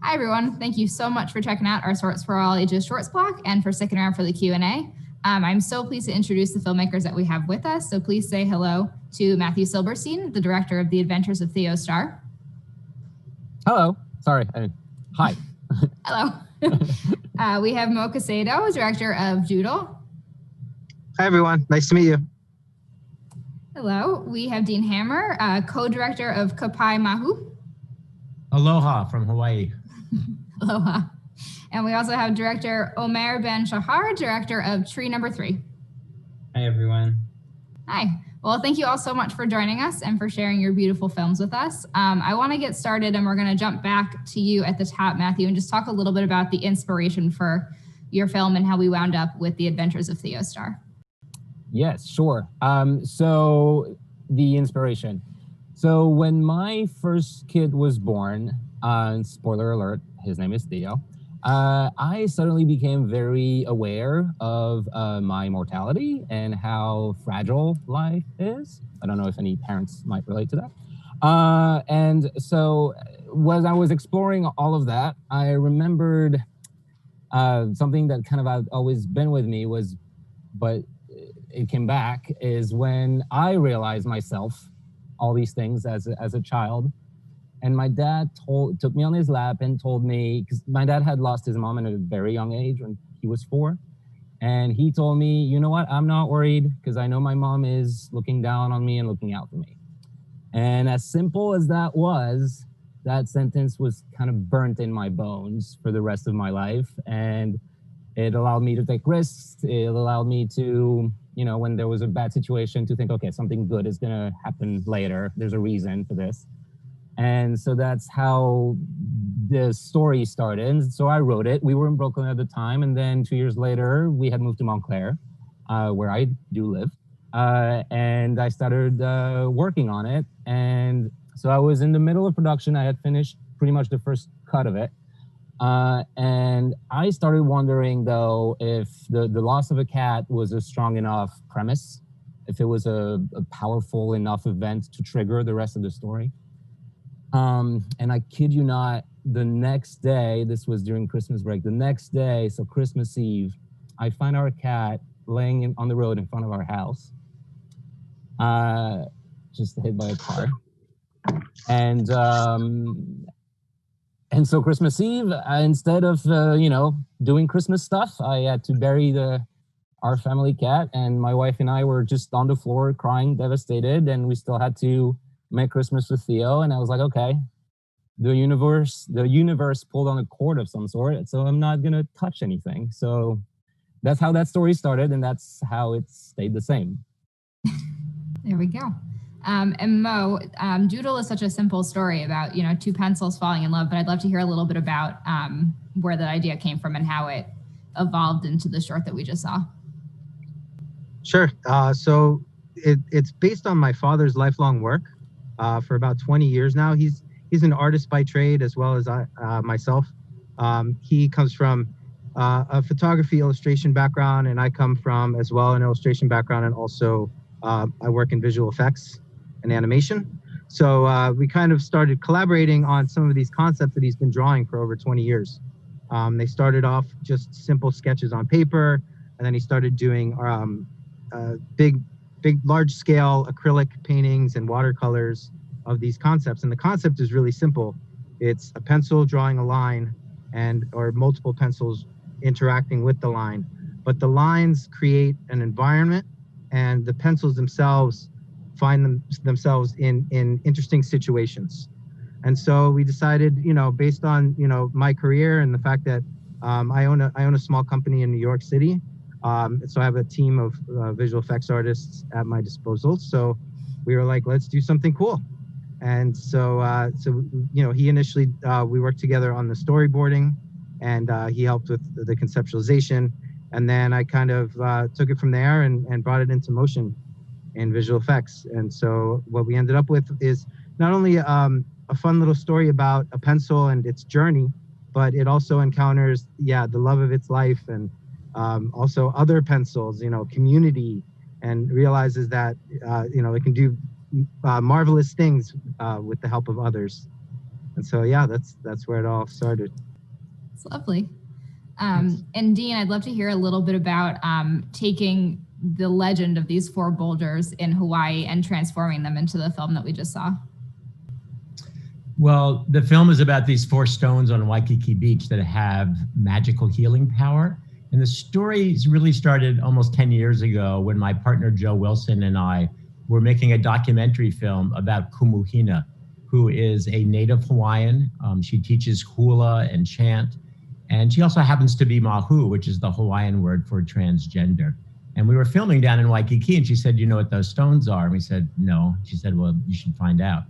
Hi, everyone. Thank you so much for checking out our Sorts for All Ages Shorts block and for sticking around for the Q&A. I'm so pleased to introduce the filmmakers that we have with us. So please say hello to Matthew Silberstein, the director of The Adventures of Theo Starr. Hello. Sorry. Hi. Hello. We have Mo Casado, director of Doodle. Hi, everyone. Nice to meet you. Hello. We have Dean Hammer, co-director of Kapai Mahu. Aloha from Hawaii. Aloha. And we also have director Omer Ben Shahar, director of Tree Number 3. Hi, everyone. Hi. Well, thank you all so much for joining us and for sharing your beautiful films with us. I want to get started, and we're going to jump back to you at the top, Matthew, and just talk a little bit about the inspiration for your film and how we wound up with The Adventures of Theo Starr. Yes, sure. So the inspiration. So when my first kid was born, spoiler alert, his name is Theo, I suddenly became very aware of my mortality and how fragile life is. I don't know if any parents might relate to that. And so as I was exploring all of that, I remembered something that kind of I've always been with me but it came back, is when I realized myself all these things as a child. And my dad took me on his lap and told me, because my dad had lost his mom at a very young age when he was 4. And he told me, you know what, I'm not worried because I know my mom is looking down on me and looking out for me. And as simple as that was, that sentence was kind of burnt in my bones for the rest of my life. And it allowed me to take risks. It allowed me to, when there was a bad situation, to think, okay, something good is going to happen later. There's a reason for this. And so that's how the story started. So I wrote it. We were in Brooklyn at the time. And then 2 years later, we had moved to Montclair, where I do live. And I started working on it. And so I was in the middle of production. I had finished pretty much the first cut of it. And I started wondering, though, if the loss of a cat was a strong enough premise, if it was a powerful enough event to trigger the rest of the story. And I kid you not, the next day, this was during Christmas break, the next day, so Christmas Eve, I find our cat laying on the road in front of our house, just hit by a car. And so Christmas Eve, instead of, doing Christmas stuff, I had to bury our family cat, and my wife and I were just on the floor crying, devastated, and we still had to make Christmas with Theo. And I was like, okay, the universe pulled on a cord of some sort, so I'm not gonna touch anything. So that's how that story started, and that's how it stayed the same. There we go. And Mo, Doodle is such a simple story about, 2 pencils falling in love, but I'd love to hear a little bit about where the idea came from and how it evolved into the short that we just saw. Sure. So it's based on my father's lifelong work for about 20 years now. He's an artist by trade, as well as myself. He comes from a photography illustration background, and I come from as well an illustration background, and also I work in visual effects and animation. So we kind of started collaborating on some of these concepts that he's been drawing for over 20 years. They started off just simple sketches on paper, and then he started doing big, large-scale acrylic paintings and watercolors of these concepts. And the concept is really simple. It's a pencil drawing a line, or multiple pencils interacting with the line. But the lines create an environment, and the pencils themselves find themselves in interesting situations. And so we decided, based on, my career and the fact that I own a small company in New York City. So I have a team of visual effects artists at my disposal. So we were like, let's do something cool. And so he initially, we worked together on the storyboarding, and he helped with the conceptualization. And then I kind of took it from there and brought it into motion in visual effects. And so what we ended up with is not only a fun little story about a pencil and its journey, but it also encounters, the love of its life, and also other pencils, community, and realizes that, it can do marvelous things with the help of others. And so, yeah, that's where it all started. It's lovely. And Dean, I'd love to hear a little bit about taking the legend of these four boulders in Hawaii and transforming them into the film that we just saw. Well, the film is about these four stones on Waikiki Beach that have magical healing power. And the story really started almost 10 years ago when my partner Joe Wilson and I were making a documentary film about Kumuhina, who is a native Hawaiian. She teaches hula and chant. And she also happens to be mahu, which is the Hawaiian word for transgender. And we were filming down in Waikiki, and she said, "You know what those stones are?" And we said, "No." She said, "Well, you should find out."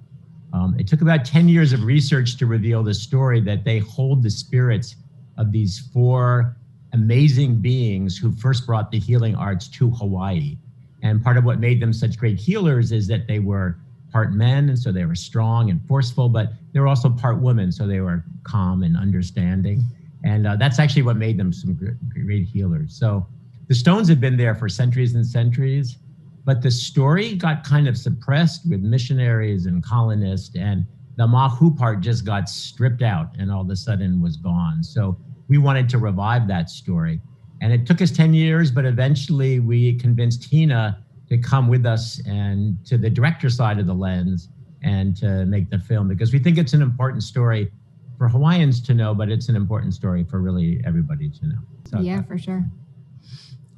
It took about 10 years of research to reveal the story that they hold the spirits of these four amazing beings who first brought the healing arts to Hawaii. And part of what made them such great healers is that they were part men, and so they were strong and forceful, but they were also part women, so they were calm and understanding. And that's actually what made them some great healers. So the stones have been there for centuries and centuries, but the story got kind of suppressed with missionaries and colonists, and the mahu part just got stripped out and all of a sudden was gone. So we wanted to revive that story. And it took us 10 years, but eventually we convinced Hina to come with us and to the director side of the lens and to make the film, because we think it's an important story for Hawaiians to know, but it's an important story for really everybody to know. So, yeah, for sure.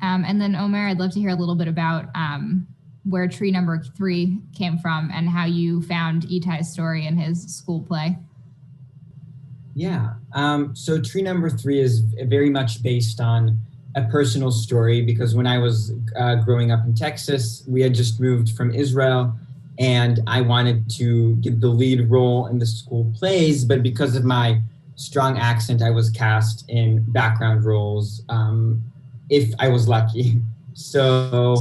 And then Omer, I'd love to hear a little bit about where tree number 3 came from and how you found Itai's story in his school play. Yeah, so tree number 3 is very much based on a personal story, because when I was growing up in Texas, we had just moved from Israel, and I wanted to give the lead role in the school plays, but because of my strong accent, I was cast in background roles if I was lucky. So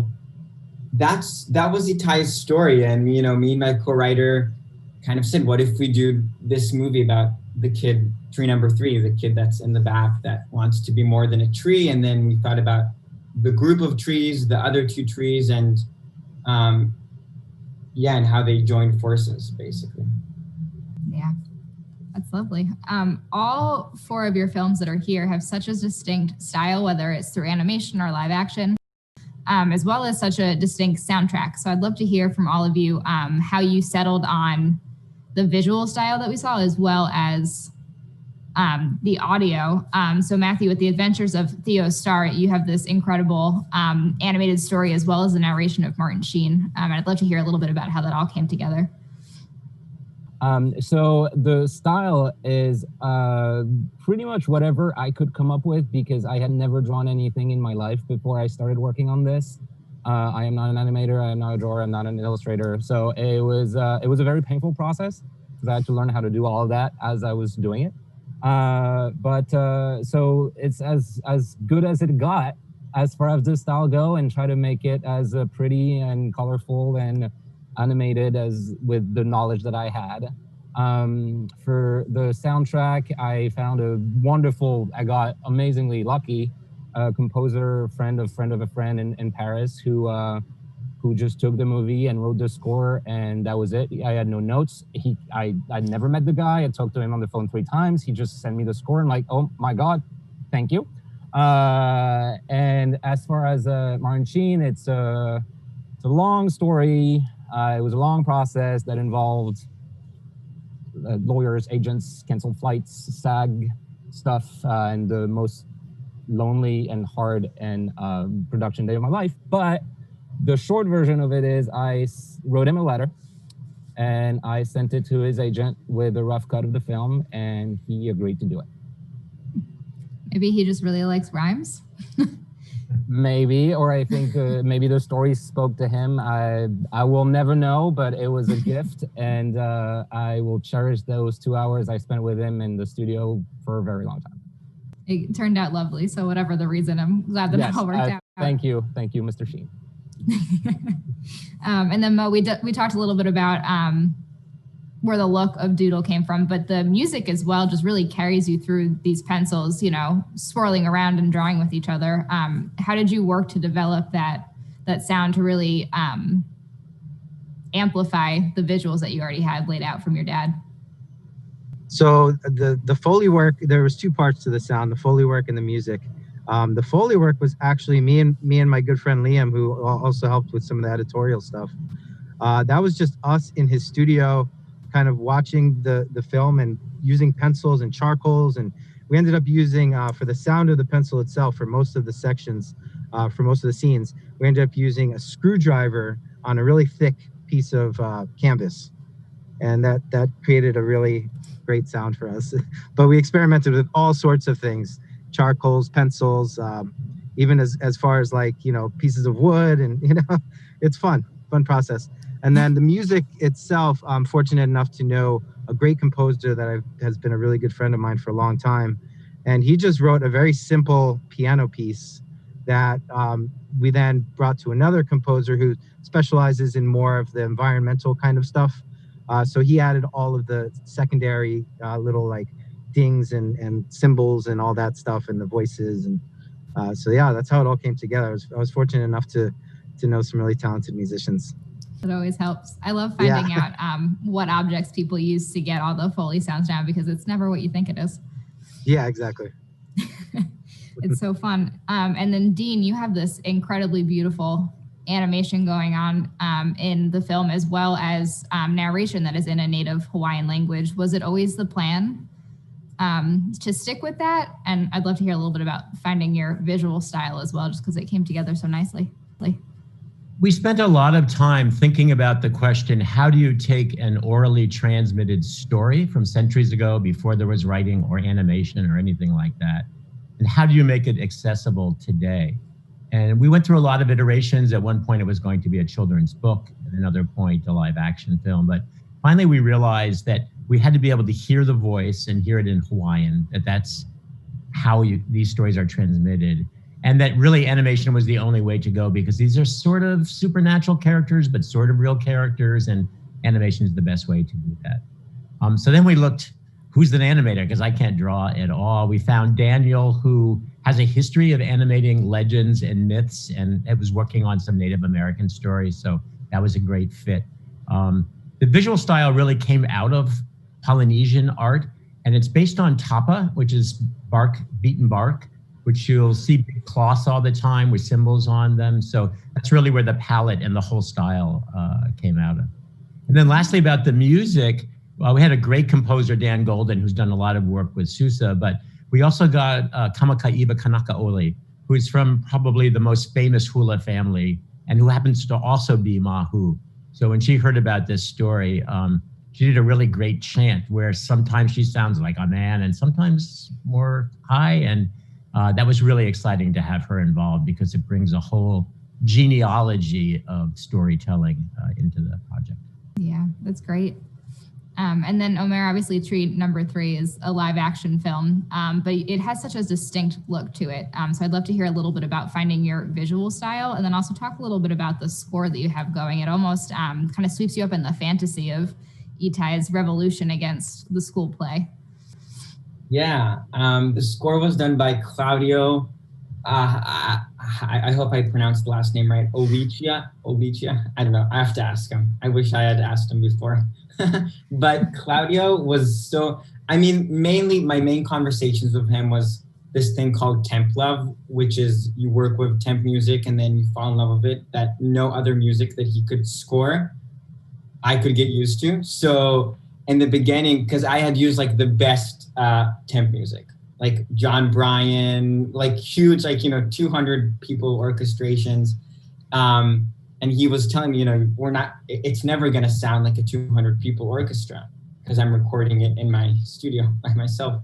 that was Itai's story, and me and my co-writer kind of said, what if we do this movie about the kid, tree number 3, the kid that's in the back that wants to be more than a tree? And then we thought about the group of trees, the other 2 trees, and and how they joined forces, basically. Yeah, that's lovely. All 4 of your films that are here have such a distinct style, whether it's through animation or live action, as well as such a distinct soundtrack. So I'd love to hear from all of you how you settled on the visual style that we saw, as well as the audio. So Matthew, with The Adventures of Theo Starr, you have this incredible animated story, as well as the narration of Martin Sheen. And I'd love to hear a little bit about how that all came together. So the style is pretty much whatever I could come up with, because I had never drawn anything in my life before I started working on this. I am not an animator, I am not a drawer, I'm not an illustrator. So it was a very painful process, because I had to learn how to do all of that as I was doing it. So it's as good as it got as far as the style go, and try to make it as pretty and colorful and animated as with the knowledge that I had. For the soundtrack, I found I got amazingly lucky, composer, friend of a friend in Paris, who just took the movie and wrote the score, and that was it. I had no notes. I'd never met the guy. I talked to him on the phone 3 times. He just sent me the score. I'm like, oh my God, thank you. And as far as Martin Sheen, it's a long story. It was a long process that involved lawyers, agents, canceled flights, SAG stuff, and the most lonely and hard and production day of my life. But the short version of it is I wrote him a letter, and I sent it to his agent with a rough cut of the film, and he agreed to do it. Maybe he just really likes rhymes. Maybe, or I think maybe the story spoke to him. I will never know, but it was a gift, and I will cherish those 2 hours I spent with him in the studio for a very long time. It turned out lovely, so whatever the reason, I'm glad that it all worked out. Thank you, Mr. Sheen. And then Mo, we talked a little bit about where the look of Doodle came from, but the music as well just really carries you through these pencils, swirling around and drawing with each other. How did you work to develop that sound to really amplify the visuals that you already had laid out from your dad? So the Foley work, there was two parts to the sound, the Foley work and the music. The Foley work was actually me and my good friend Liam, who also helped with some of the editorial stuff. That was just us in his studio, kind of watching the film and using pencils and charcoals. And we ended up using, for the sound of the pencil itself, for most of the sections, for most of the scenes, we ended up using a screwdriver on a really thick piece of canvas. And that created a really great sound for us. But we experimented with all sorts of things, charcoals, pencils, even as far as like, pieces of wood, and, it's fun process. And then the music itself, I'm fortunate enough to know a great composer that has been a really good friend of mine for a long time. And he just wrote a very simple piano piece that we then brought to another composer who specializes in more of the environmental kind of stuff. So he added all of the secondary little like dings and cymbals and all that stuff, and the voices. And so yeah, that's how it all came together. I was fortunate enough to know some really talented musicians. It always helps. I love finding out what objects people use to get all the Foley sounds down, because it's never what you think it is. Yeah, exactly. It's so fun. And then Dean, you have this incredibly beautiful animation going on in the film, as well as narration that is in a native Hawaiian language. Was it always the plan to stick with that? And I'd love to hear a little bit about finding your visual style as well, just because it came together so nicely. We spent a lot of time thinking about the question, how do you take an orally transmitted story from centuries ago, before there was writing or animation or anything like that, and how do you make it accessible today? And we went through a lot of iterations. At one point, it was going to be a children's book. At another point, a live action film. But finally, we realized that we had to be able to hear the voice and hear it in Hawaiian, that's how these stories are transmitted. And that really animation was the only way to go, because these are sort of supernatural characters, but sort of real characters, and animation is the best way to do that. So then we looked, who's an animator? Because I can't draw at all. We found Daniel, who has a history of animating legends and myths, and it was working on some Native American stories. So that was a great fit. The visual style really came out of Polynesian art, and it's based on tapa, which is bark, beaten bark, which you'll see big cloths all the time with symbols on them. So that's really where the palette and the whole style came out of. And then lastly, about the music, we had a great composer, Dan Golden, who's done a lot of work with Sousa, but we also got Kamaka'iva Kanakaoli, who's from probably the most famous hula family, and who happens to also be Mahu. So when she heard about this story, she did a really great chant where sometimes she sounds like a man and sometimes more high. And that was really exciting to have her involved, because it brings a whole genealogy of storytelling into the project. Yeah, that's great. And then Omer, obviously Tree Number 3 is a live action film, but it has such a distinct look to it. So I'd love to hear a little bit about finding your visual style, and then also talk a little bit about the score that you have going. It almost kind of sweeps you up in the fantasy of Itai's revolution against the school play. Yeah, the score was done by Claudio. I hope I pronounced the last name right. Olicia. I don't know. I have to ask him. I wish I had asked him before. But Claudio was mainly my main conversations with him was this thing called temp love, which is you work with temp music and then you fall in love with it, that no other music that he could score I could get used to. So in the beginning, because I had used like the best temp music, like John Bryan, like huge, 200 people orchestrations. And he was telling me, it's never going to sound like a 200 people orchestra, because I'm recording it in my studio by myself.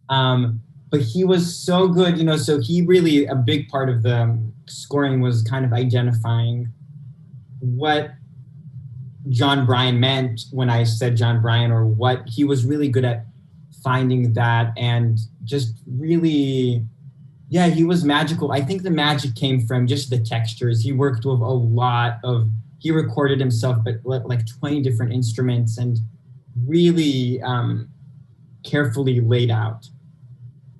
But he was so good, so he really, a big part of the scoring was kind of identifying what John Bryan meant when I said John Bryan, or what he was really good at finding that, and just really, yeah, he was magical. I think the magic came from just the textures. He worked with he recorded himself, but like 20 different instruments, and really carefully laid out.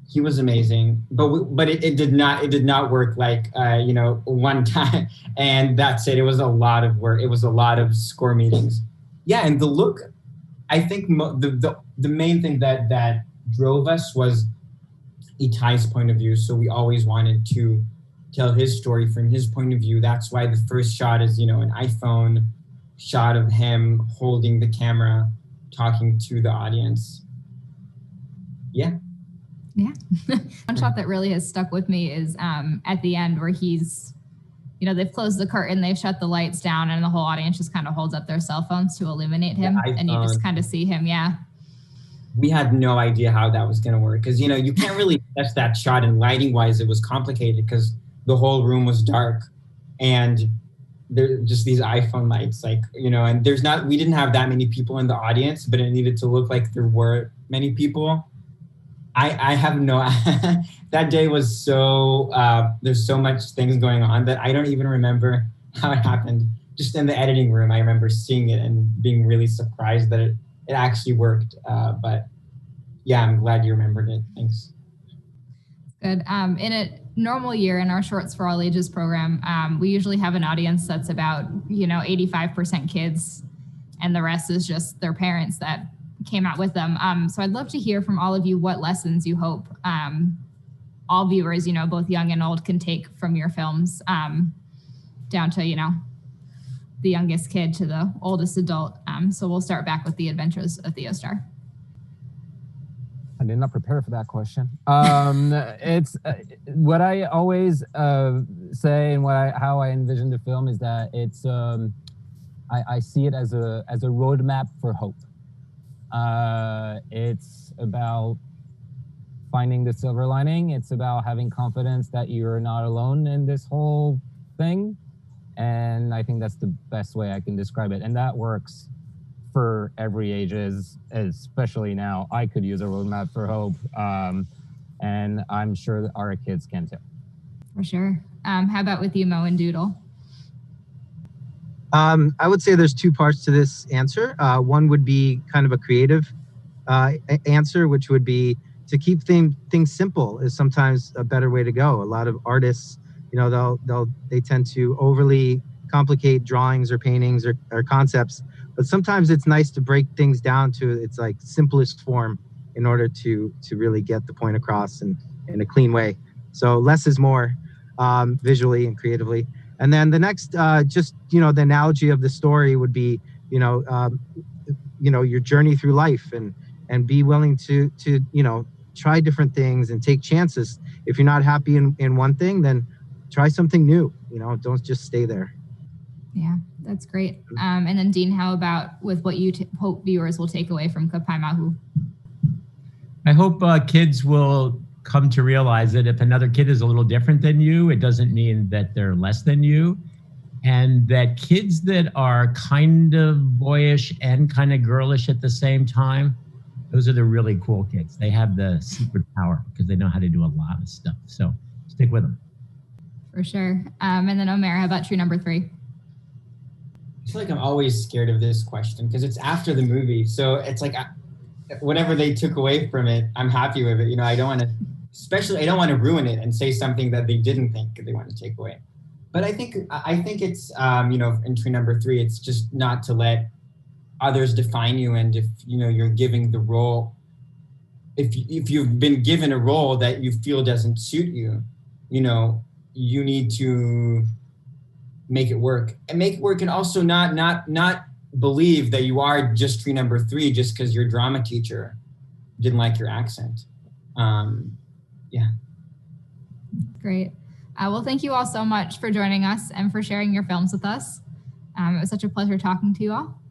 He was amazing, but it did not work like one time, and that's it. It was a lot of work. It was a lot of score meetings. Yeah, and the look, I think the main thing that drove us was Itai's point of view. So we always wanted to tell his story from his point of view. That's why the first shot is, an iPhone shot of him holding the camera, talking to the audience. Yeah. One shot that really has stuck with me is at the end where he's, they've closed the curtain, they've shut the lights down, and the whole audience just kind of holds up their cell phones to illuminate him. And you just kind of see him. Yeah. We had no idea how that was going to work because, you can't really test that shot, and lighting wise, it was complicated because the whole room was dark and there just these iPhone lights, and we didn't have that many people in the audience, but it needed to look like there were many people. I have no, that day was so, there's so much things going on that I don't even remember how it happened. Just in the editing room, I remember seeing it and being really surprised that it actually worked. But yeah, I'm glad you remembered it. Thanks. Good. In a normal year in our Shorts for All Ages program, we usually have an audience that's about, 85% kids, and the rest is just their parents that came out with them. So I'd love to hear from all of you what lessons you hope all viewers, both young and old, can take from your films, down to, the youngest kid to the oldest adult. So we'll start back with The Adventures of Theo Star. I did not prepare for that question. It's what I always say, and how I envision the film is that it's I see it as a roadmap for hope. It's about finding the silver lining. It's about having confidence that you're not alone in this whole thing. And I think that's the best way I can describe it. And that works for every ages, especially now. I could use a roadmap for hope. And I'm sure that our kids can too. For sure. How about with you, Mo and Doodle? I would say there's two parts to this answer. One would be kind of a creative answer, which would be to keep things simple is sometimes a better way to go. A lot of artists, they tend to overly complicate drawings or paintings or concepts, but sometimes it's nice to break things down to its simplest form in order to really get the point across in a clean way. So less is more, visually and creatively. And then the next, the analogy of the story would be, your journey through life and be willing to try different things and take chances. If you're not happy in one thing, then try something new. Don't just stay there. Yeah, that's great. And then Dean, how about with what you hope viewers will take away from Kapai Mahu? I hope kids will come to realize that if another kid is a little different than you, it doesn't mean that they're less than you. And that kids that are kind of boyish and kind of girlish at the same time, those are the really cool kids. They have the secret power because they know how to do a lot of stuff. So stick with them. For sure. And then Omer, how about true number 3? I feel like I'm always scared of this question because it's after the movie. So it's like whatever they took away from it, I'm happy with it. I don't want to ruin it and say something that they didn't think they want to take away. But I think it's, in true number 3, it's just not to let others define you. And if, you're giving the role, if you've been given a role that you feel doesn't suit you, you need to make it work and also not believe that you are just tree number 3 just because your drama teacher didn't like your accent. Yeah. Great. Well, thank you all so much for joining us and for sharing your films with us. It was such a pleasure talking to you all.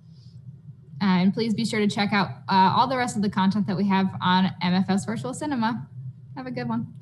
And please be sure to check out all the rest of the content that we have on MFF's Virtual Cinema. Have a good one.